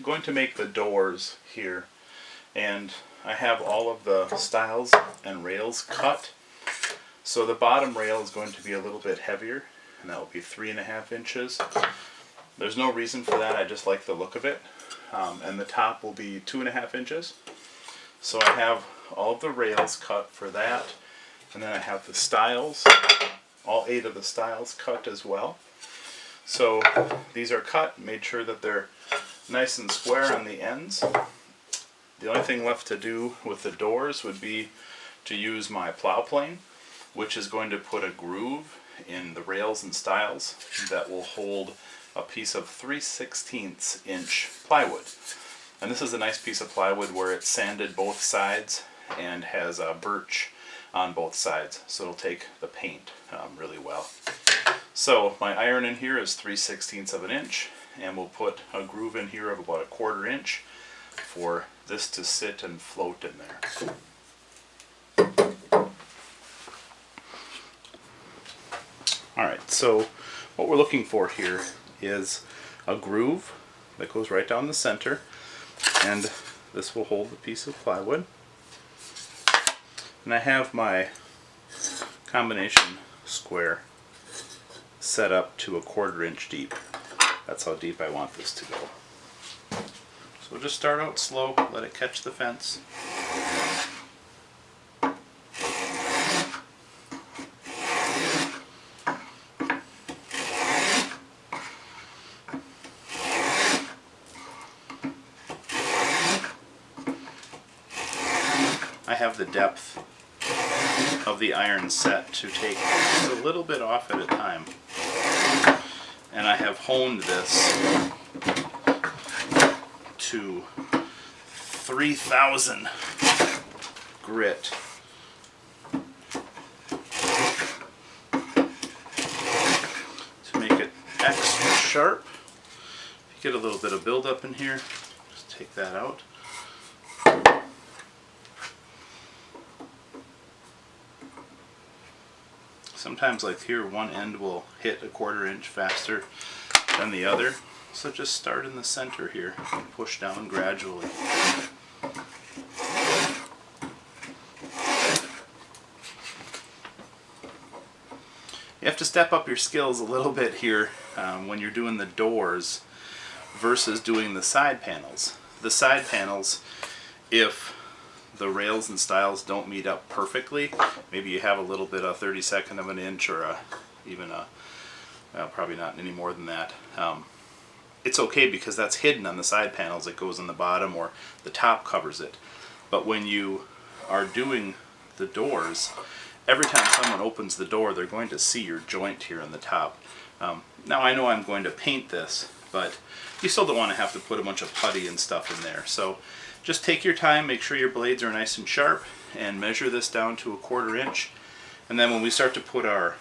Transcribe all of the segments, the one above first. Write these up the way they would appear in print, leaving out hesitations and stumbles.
going to make the doors here, and I have all of the stiles and rails cut. So the bottom rail is going to be a little bit heavier, and that will be 3.5 inches. There's no reason for that, I just like the look of it. And the top will be 2.5 inches. So I have all of the rails cut for that, and then I have the stiles, all 8 of the stiles cut as well. So these are cut, made sure that they're nice and square on the ends. The only thing left to do with the doors would be to use my plow plane, which is going to put a groove in the rails and stiles that will hold a piece of 3/16 inch plywood. And this is a nice piece of plywood where it's sanded both sides and has birch on both sides, so it'll take the paint really well. So my iron in here is 3/16 of an inch, and we'll put a groove in here of about 1/4 inch for this to sit and float in there. Alright, so what we're looking for here is a groove that goes right down the center, and this will hold the piece of plywood. And I have my combination square set up to 1/4 inch deep. That's how deep I want this to go. So just start out slow, let it catch the fence. I have the depth of the iron set to take just a little bit off at a time. And I have honed this to 3,000 grit. To make it extra sharp. If you get a little bit of buildup in here, just take that out. Sometimes, like here, one end will hit 1/4 inch faster than the other. So just start in the center here and push down gradually. You have to step up your skills a little bit here when you're doing the doors versus doing the side panels. The side panels, if the rails and stiles don't meet up perfectly, maybe you have a little bit of 1/32 of an inch or even well, probably not any more than that. It's okay because that's hidden on the side panels. It goes on the bottom or the top covers it. But when you are doing the doors, every time someone opens the door, they're going to see your joint here on the top. Now I know I'm going to paint this, but you still don't want to have to put a bunch of putty and stuff in there. So just take your time, make sure your blades are nice and sharp, and measure this down to 1/4 inch. And then when we start to put our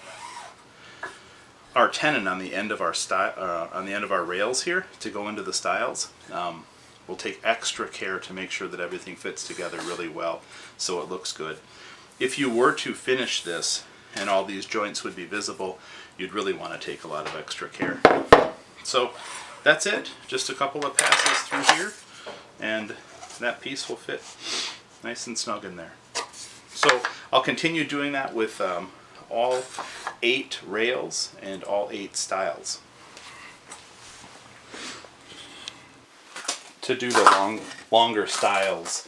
tenon on the end of our rails here to go into the stiles, we'll take extra care to make sure that everything fits together really well so it looks good. If you were to finish this and all these joints would be visible, you'd really want to take a lot of extra care. So that's it, just a couple of passes through here, and that piece will fit nice and snug in there. So I'll continue doing that with all 8 rails and all 8 stiles. To do the longer stiles,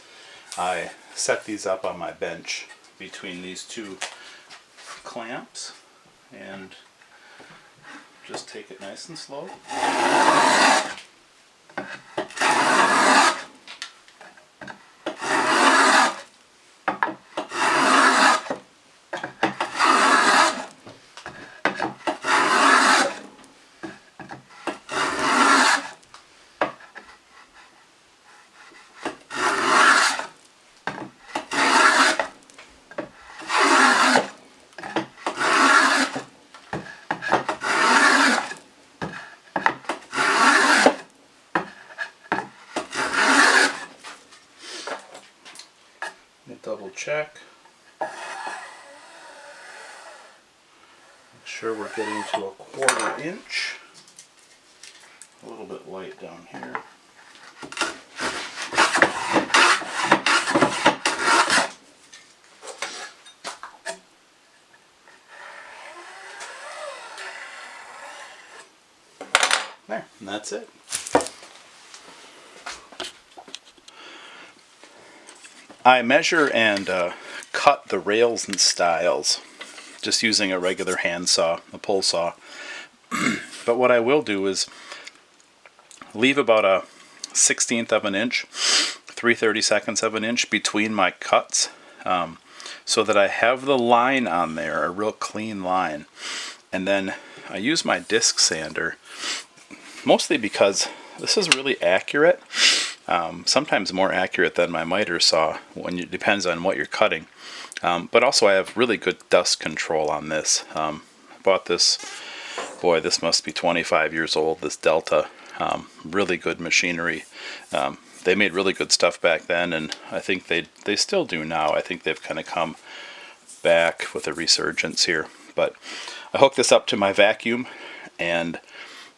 I set these up on my bench between these 2 clamps and just take it nice and slow. Double check. Make sure we're getting to 1/4 inch. A little bit light down here. There, and that's it. I measure and cut the rails and stiles just using a regular hand saw, a pull saw. But what I will do is leave about a 1/16 of an inch, 3/32 of an inch between my cuts, so that I have the line on there, a real clean line. And then I use my disc sander, mostly because this is really accurate, sometimes more accurate than my miter saw, it depends on what you're cutting. But also I have really good dust control on this. I bought this, boy, this must be 25 years old, this Delta. Really good machinery. They made really good stuff back then, and I think they still do now. I think they've kind of come back with a resurgence here. But I hook this up to my vacuum, and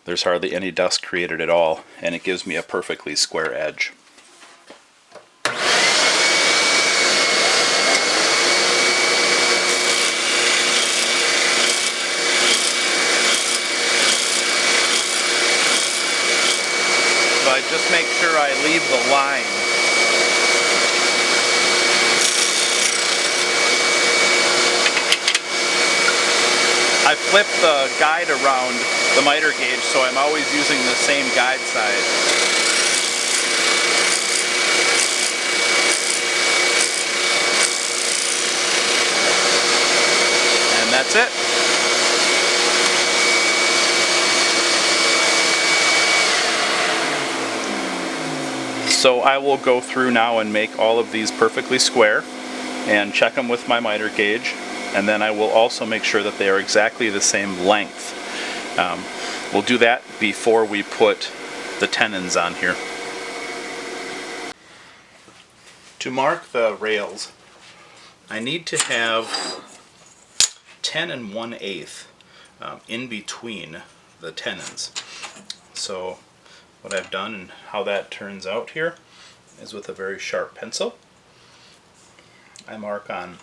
there's hardly any dust created at all, and it gives me a perfectly square edge. So I just make sure I leave the line. I flip the guide around the miter gauge, so I'm always using the same guide side. And that's it. So I will go through now and make all of these perfectly square and check them with my miter gauge. And then I will also make sure that they are exactly the same length. We'll do that before we put the tenons on here. To mark the rails, I need to have 10 1/8 in between the tenons. So what I've done and how that turns out here is with a very sharp pencil. I mark on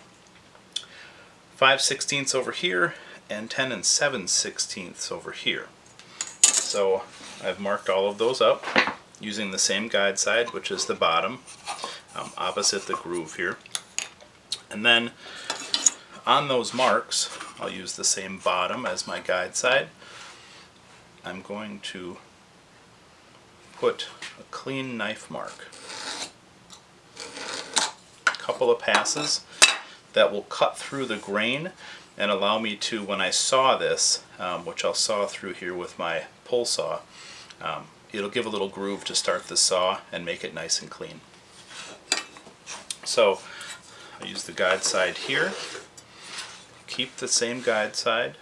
5/16 over here and 10 7/16 over here. So I've marked all of those up using the same guide side, which is the bottom, opposite the groove here. And then on those marks, I'll use the same bottom as my guide side. I'm going to put a clean knife mark. A couple of passes that will cut through the grain and allow me to, when I saw this, which I'll saw through here with my pull saw, it'll give a little groove to start the saw and make it nice and clean. So I use the guide side here, keep the same guide side.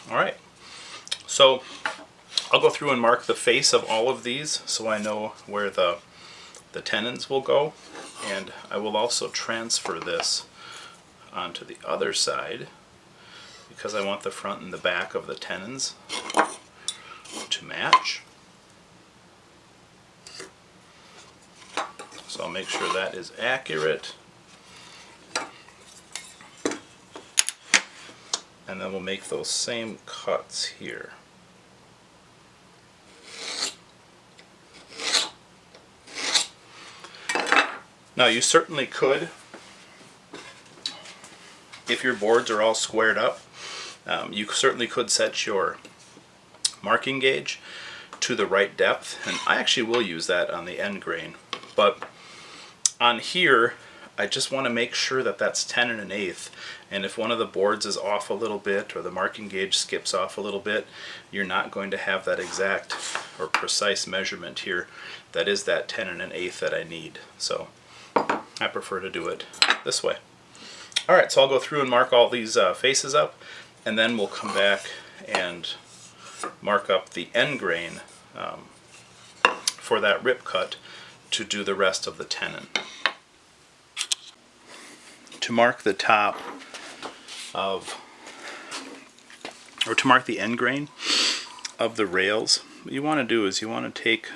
Alright, so I'll go through and mark the face of all of these so I know where the tenons will go, and I will also transfer this onto the other side because I want the front and the back of the tenons to match. So I'll make sure that is accurate, and then we'll make those same cuts here. Now you certainly could, if your boards are all squared up, you certainly could set your marking gauge to the right depth, and I actually will use that on the end grain. But on here, I just want to make sure that that's 10 1/8, and if one of the boards is off a little bit or the marking gauge skips off a little bit, you're not going to have that exact or precise measurement here that is that 10 1/8 that I need. So I prefer to do it this way. Alright, so I'll go through and mark all these faces up, and then we'll come back and mark up the end grain for that rip cut to do the rest of the tenon. To mark the top of, or to mark the end grain of the rails, what you want to do is you want to take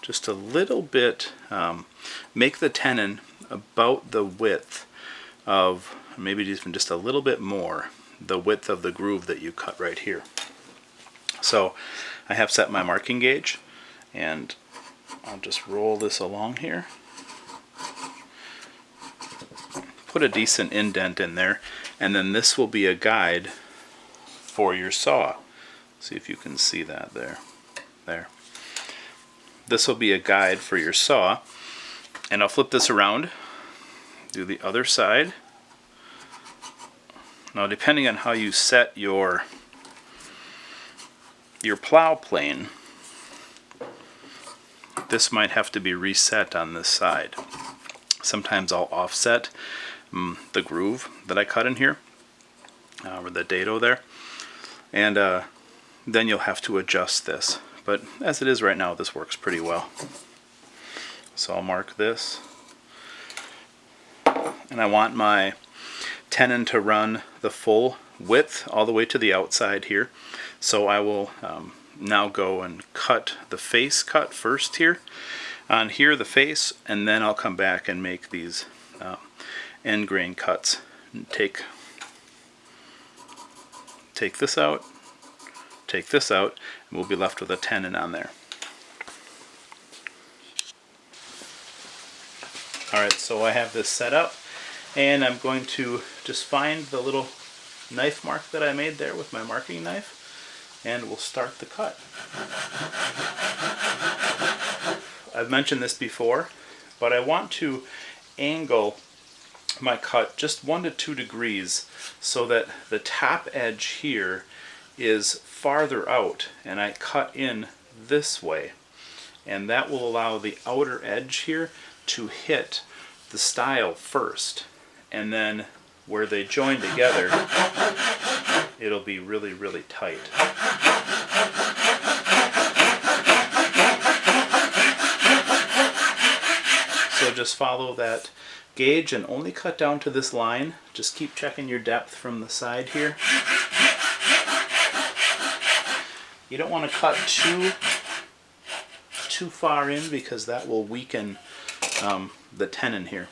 just a little bit, make the tenon about the width of maybe even just a little bit more, the width of the groove that you cut right here. So I have set my marking gauge, and I'll just roll this along here. Put a decent indent in there, and then this will be a guide for your saw. See if you can see that there. There. This will be a guide for your saw, and I'll flip this around, do the other side. Now, depending on how you set your plow plane, this might have to be reset on this side. Sometimes I'll offset the groove that I cut in here, or the dado there, and then you'll have to adjust this. But as it is right now, this works pretty well. So I'll mark this, and I want my tenon to run the full width all the way to the outside here. So I will now go and cut the face cut first here. On here, the face, and then I'll come back and make these end grain cuts. And take this out, take this out, and we'll be left with a tenon on there. Alright, so I have this set up, and I'm going to just find the little knife mark that I made there with my marking knife, and we'll start the cut. I've mentioned this before, but I want to angle my cut just 1 to 2 degrees so that the top edge here is farther out, and I cut in this way, and that will allow the outer edge here to hit the stile first, and then where they join together it'll be really, really tight. So just follow that gauge and only cut down to this line. Just keep checking your depth from the side here. You don't want to cut too far in because that will weaken the tenon here.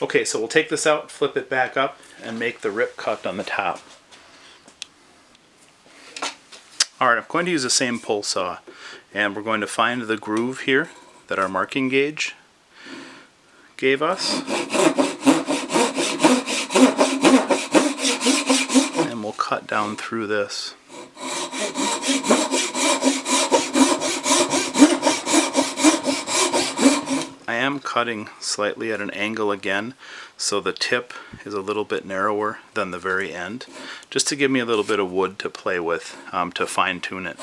Okay, so we'll take this out, flip it back up, and make the rip cut on the top. Alright, I'm going to use the same pull saw, and we're going to find the groove here that our marking gauge gave us, and we'll cut down through this. I am cutting slightly at an angle again, so the tip is a little bit narrower than the very end, just to give me a little bit of wood to play with, to fine tune it.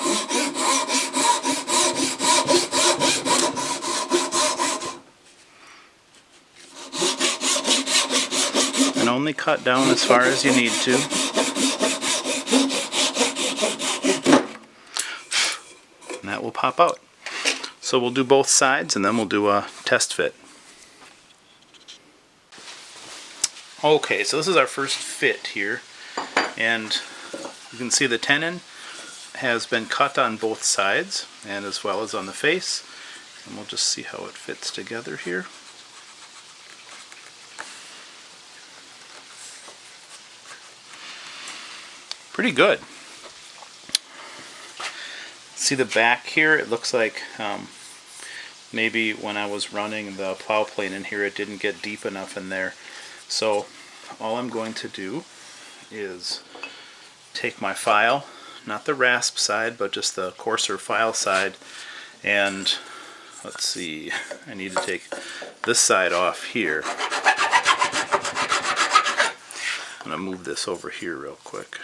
And only cut down as far as you need to. And that will pop out. So we'll do both sides and then we'll do a test fit. Okay, so this is our first fit here, and you can see the tenon has been cut on both sides and as well as on the face, and we'll just see how it fits together here. Pretty good. See the back here? It looks like maybe when I was running the plow plane in here it didn't get deep enough in there. So all I'm going to do is take my file, not the rasp side, but just the coarser file side, and let's see, I need to take this side off here. I'm going to move this over here real quick.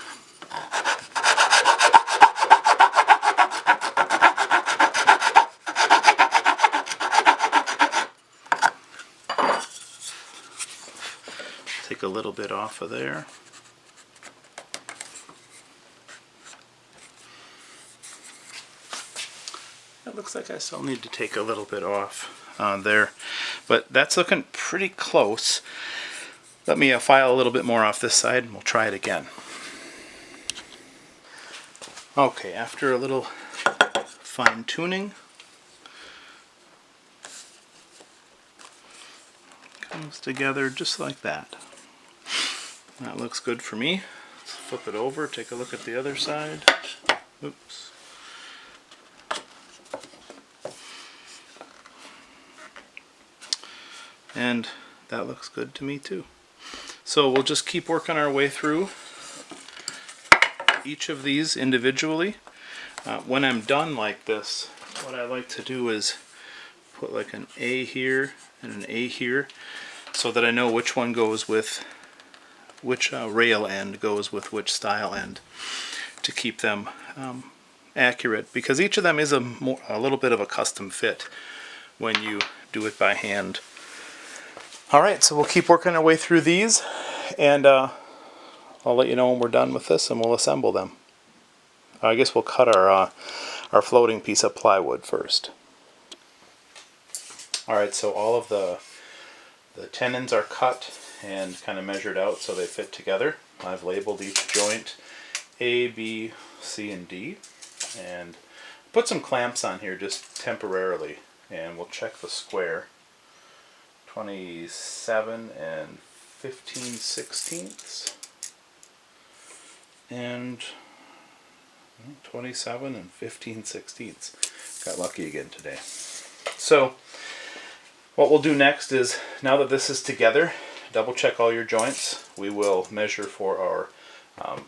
Take a little bit off of there. It looks like I still need to take a little bit off there, but that's looking pretty close. Let me file a little bit more off this side and we'll try it again. Okay, after a little fine tuning, comes together just like that. That looks good for me. Let's flip it over, take a look at the other side. Oops. And that looks good to me too. So we'll just keep working our way through each of these individually. When I'm done like this, what I like to do is put like an A here and an A here, so that I know which one goes with which rail end goes with which style end, to keep them accurate, because each of them is a little bit of a custom fit when you do it by hand. Alright, so we'll keep working our way through these, and I'll let you know when we're done with this and we'll assemble them. I guess we'll cut our floating piece of plywood first. Alright, so all of the tenons are cut and kind of measured out so they fit together. I've labeled each joint A, B, C, and D, and put some clamps on here just temporarily, and we'll check the square. 27 and 15/16 and 27 and 15/16. Got lucky again today. So what we'll do next is, now that this is together, double check all your joints. We will measure for our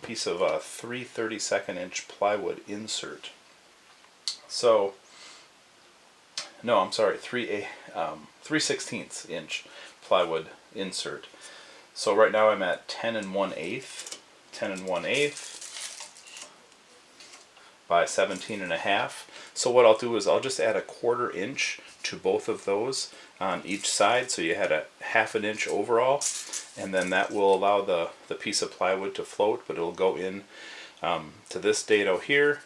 piece of 3/32 inch plywood insert. So, no, I'm sorry, 3/16 inch plywood insert. So right now I'm at 10 1/8, 10 1/8 by 17.5. So what I'll do is I'll just add a 1/4 inch to both of those on each side, so you had a 1/2 inch overall, and then that will allow the piece of plywood to float, but it'll go in to this dado here,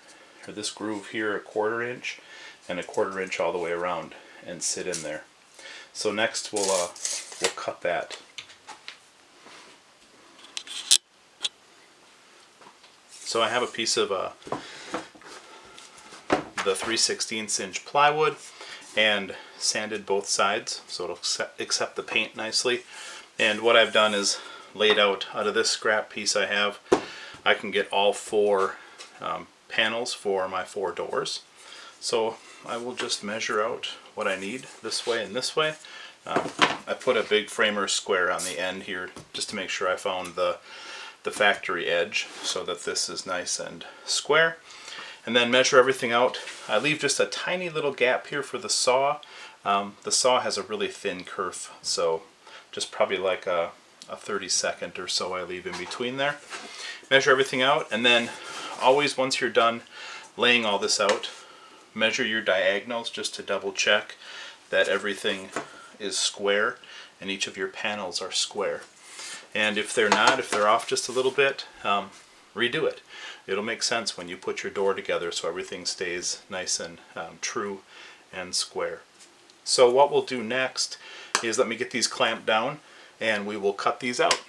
or this groove here, a 1/4 inch, and a 1/4 inch all the way around and sit in there. So next we'll cut that. So I have a piece of the 3/16 inch plywood and sanded both sides so it'll accept the paint nicely. And what I've done is laid out of this scrap piece I have, I can get all 4 panels for my 4 doors. So I will just measure out what I need this way and this way. I put a big framer square on the end here just to make sure I found the factory edge so that this is nice and square. And then measure everything out. I leave just a tiny little gap here for the saw. The saw has a really thin kerf, so just probably like a 32nd or so I leave in between there. Measure everything out, and then always, once you're done laying all this out, measure your diagonals just to double check that everything is square and each of your panels are square. And if they're not, if they're off just a little bit, redo it. It'll make sense when you put your door together, so everything stays nice and true and square. So what we'll do next is, let me get these clamped down and we will cut these out.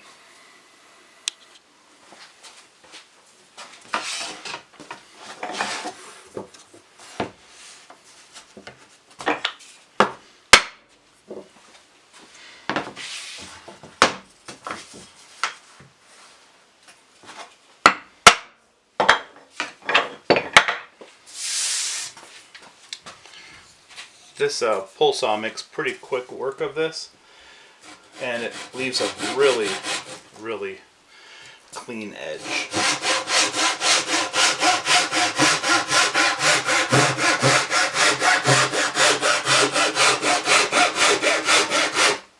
This pull saw makes pretty quick work of this, and it leaves a really, really clean edge.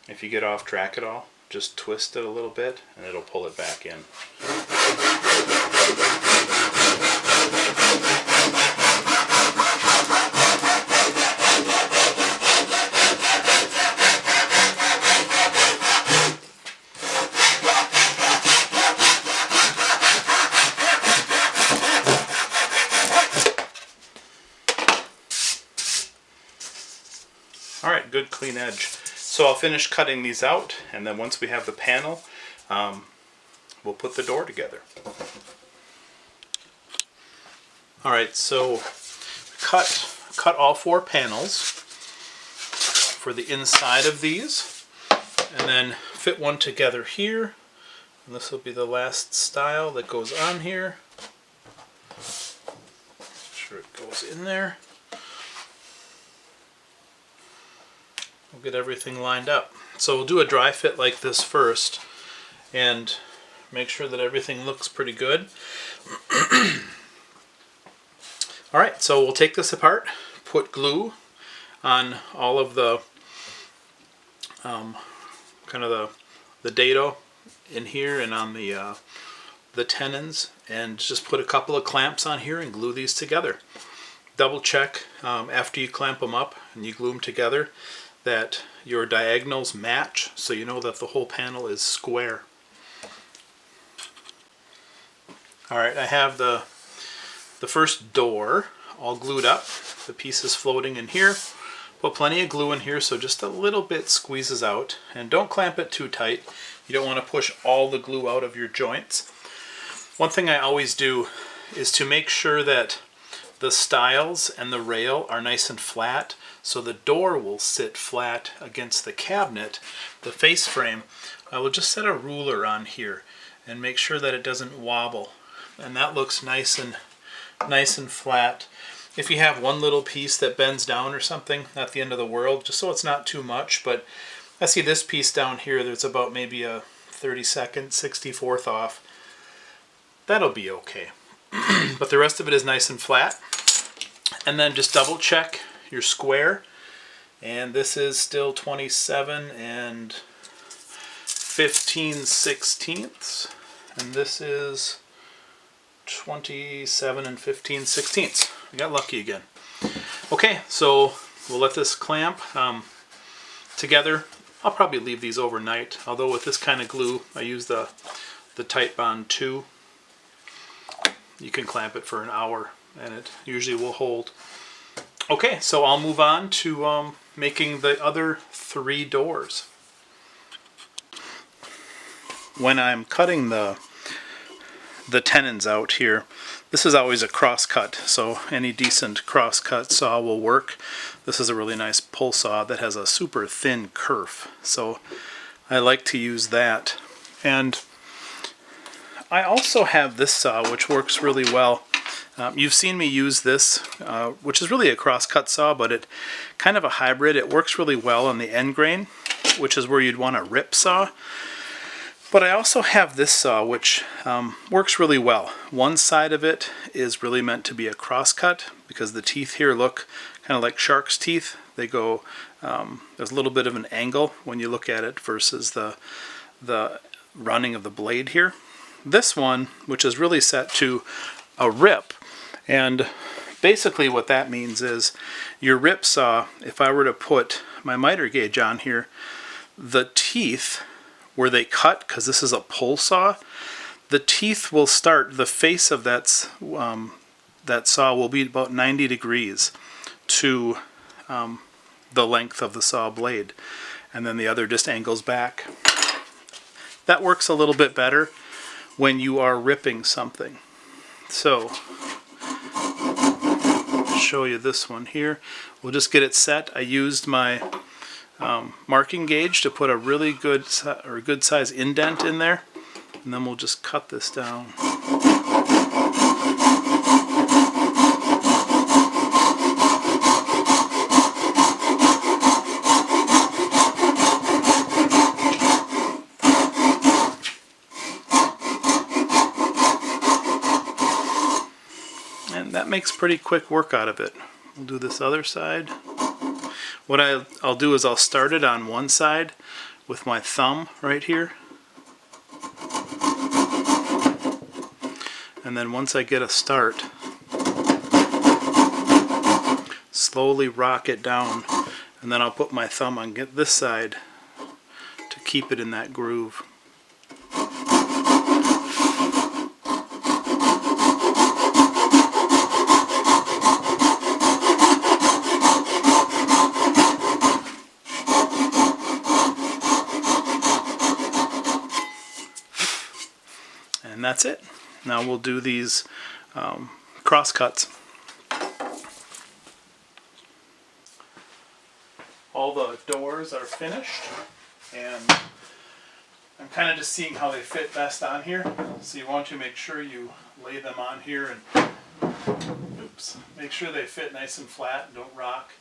If you get off track at all, just twist it a little bit and it'll pull it back in. Alright, good clean edge. So I'll finish cutting these out, and then once we have the panel, we'll put the door together. Alright, so cut all 4 panels for the inside of these, and then fit one together here, And this will be the last style that goes on here. Make sure it goes in there. We'll get everything lined up. So we'll do a dry fit like this first and make sure that everything looks pretty good. Alright, so we'll take this apart, put glue on all of the kind of the dado in here and on the tenons, and just put a couple of clamps on here and glue these together. Double check after you clamp them up and you glue them together that your diagonals match, so you know that the whole panel is square. Alright, I have the first door all glued up, the pieces floating in here. Put plenty of glue in here so just a little bit squeezes out, and don't clamp it too tight. You don't want to push all the glue out of your joints. One thing I always do is to make sure that the stiles and the rail are nice and flat, so the door will sit flat against the cabinet, the face frame. I will just set a ruler on here and make sure that it doesn't wobble, and that looks nice and flat. If you have one little piece that bends down or something, not the end of the world, just so it's not too much. But I see this piece down here that's about maybe a 32nd, 64th off. That'll be okay. But the rest of it is nice and flat. And then just double check your square. And this is still 27 and 15/16. And this is 27 and 15/16. I got lucky again. Okay, so we'll let this clamp together. I'll probably leave these overnight, although with this kind of glue, I use the Titebond 2. You can clamp it for an hour, and it usually will hold. Okay, so I'll move on to making the other 3 doors. When I'm cutting the tenons out here, this is always a cross cut, so any decent cross cut saw will work. This is a really nice pull saw that has a super thin kerf, so I like to use that. And I also have this saw, which works really well. You've seen me use this, which is really a cross cut saw, but it kind of a hybrid. It works really well on the end grain, which is where you'd want a rip saw. But I also have this saw, which works really well. One side of it is really meant to be a crosscut because the teeth here look kind of like shark's teeth. They go, there's a little bit of an angle when you look at it versus the running of the blade here. This one, which is really set to a rip, and basically what that means is your rip saw, if I were to put my miter gauge on here, the teeth where they cut, because this is a pull saw, the teeth will start, the face of that saw will be about 90 degrees to the length of the saw blade, and then the other just angles back. That works a little bit better when you are ripping something. So, I'll show you this one here. We'll just get it set. I used my marking gauge to put a really good size indent in there, and then we'll just cut this down. And that makes pretty quick work out of it. We'll do this other side. What I'll do is I'll start it on one side with my thumb right here. And then once I get a start, slowly rock it down. And then I'll put my thumb on this side to keep it in that groove. And that's it. Now we'll do these cross cuts. All the doors are finished, and I'm kind of just seeing how they fit best on here. So you want to make sure you lay them on here and make sure they fit nice and flat and don't rock.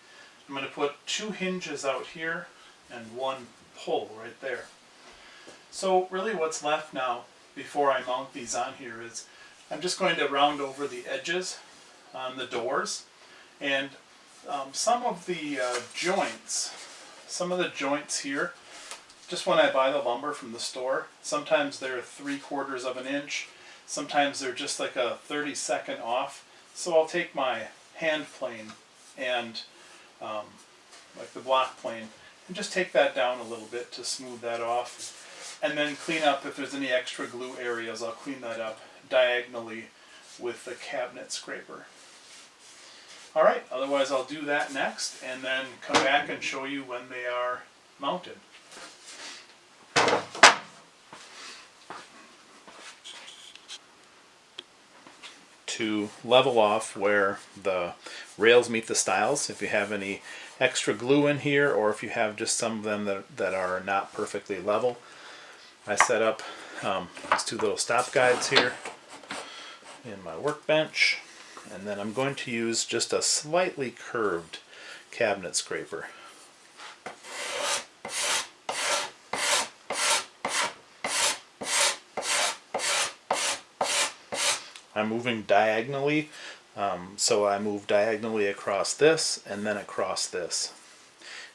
I'm going to put 2 hinges out here and 1 pull right there. So really what's left now before I mount these on here is I'm just going to round over the edges on the doors, and some of the joints here, just when I buy the lumber from the store, sometimes they're 3/4 of an inch, sometimes they're just like a 32nd off. So I'll take my hand plane and like the block plane and just take that down a little bit to smooth that off, and then clean up if there's any extra glue areas. I'll clean that up diagonally with the cabinet scraper. Alright, otherwise I'll do that next and then come back and show you when they are mounted. To level off where the rails meet the stiles, if you have any extra glue in here or if you have just some of them that are not perfectly level, I set up these 2 little stop guides here in my workbench, and then I'm going to use just a slightly curved cabinet scraper. I'm moving diagonally, so I move diagonally across this and then across this.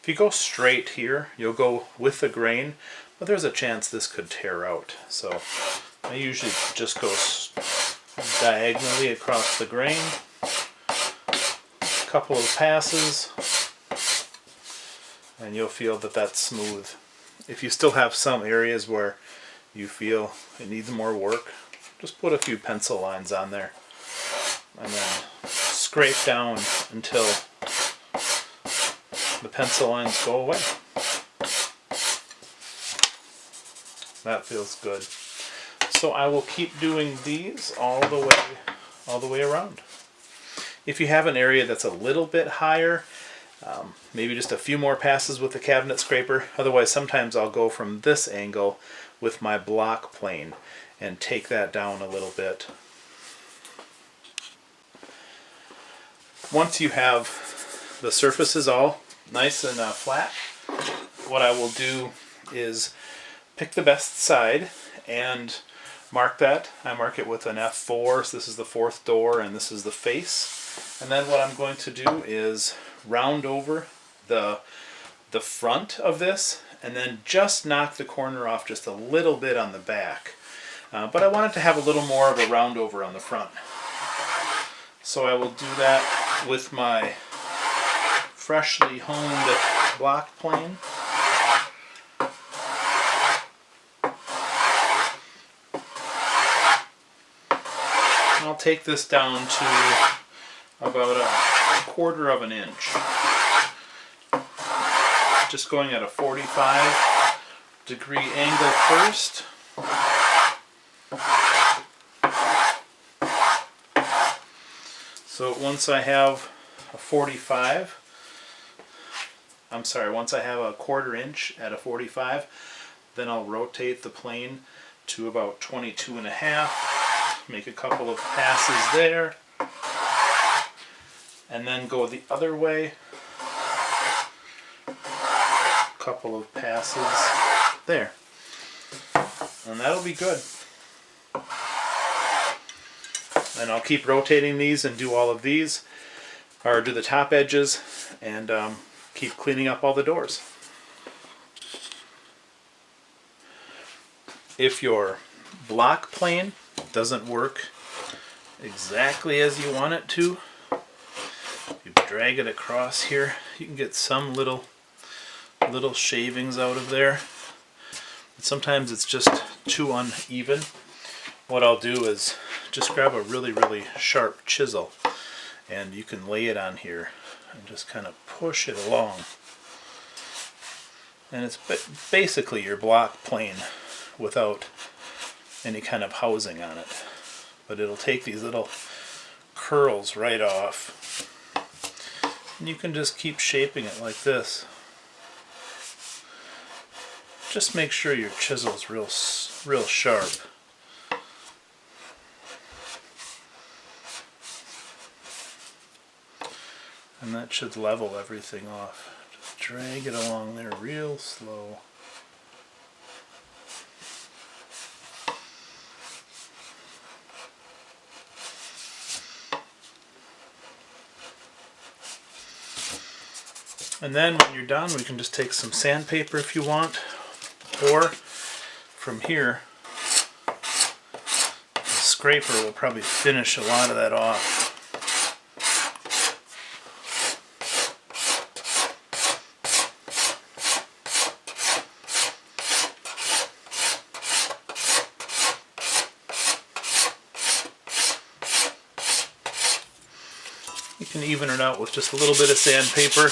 If you go straight here, you'll go with the grain, but there's a chance this could tear out. So I usually just go diagonally across the grain, a couple of passes, and you'll feel that that's smooth. If you still have some areas where you feel it needs more work, just put a few pencil lines on there and then scrape down until the pencil lines go away. That feels good. So I will keep doing these all the way around. If you have an area that's a little bit higher, maybe just a few more passes with the cabinet scraper. Otherwise, sometimes I'll go from this angle with my block plane and take that down a little bit. Once you have the surfaces all nice and flat, what I will do is pick the best side and mark that. I mark it with an F4, so this is the 4th door and this is the face. And then what I'm going to do is round over the front of this and then just knock the corner off just a little bit on the back. But I want it to have a little more of a round over on the front. So I will do that with my freshly honed block plane. I'll take this down to about a 1/4 of an inch. Just going at a 45-degree angle first. So once I have a 45, once I have a 1/4 inch at a 45, then I'll rotate the plane to about 22.5, make a couple of passes there, and then go the other way, a couple of passes there, and that'll be good. And I'll keep rotating these and do all of these, or do the top edges, and keep cleaning up all the doors. If your block plane doesn't work exactly as you want it to, you drag it across here, you can get some little shavings out of there. And sometimes it's just too uneven. What I'll do is just grab a really sharp chisel, and you can lay it on here and just kind of push it along. And it's basically your block plane without any kind of housing on it. But it'll take these little curls right off. And you can just keep shaping it like this. just make sure your chisel's real sharp. And that should level everything off. Just drag it along there real slow. And then when you're done, we can just take some sandpaper if you want, or from here, the scraper will probably finish a lot of that off. You can even it out with just a little bit of sandpaper.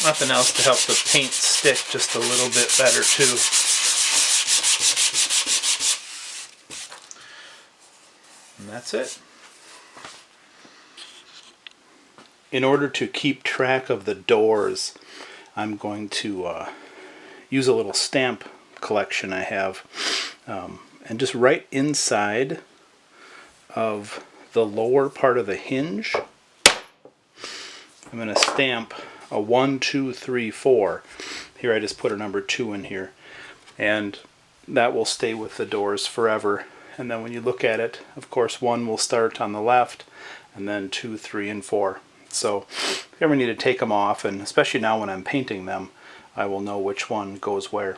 Nothing else to help the paint stick just a little bit better too. And that's it. In order to keep track of the doors, I'm going to use a little stamp collection I have. And just right inside of the lower part of the hinge, I'm going to stamp a 1, 2, 3, 4. Here I just put a number 2 in here. And that will stay with the doors forever. And then when you look at it, of course 1 will start on the left, and then 2, 3, and 4. So if you ever need to take them off, and especially now when I'm painting them, I will know which one goes where.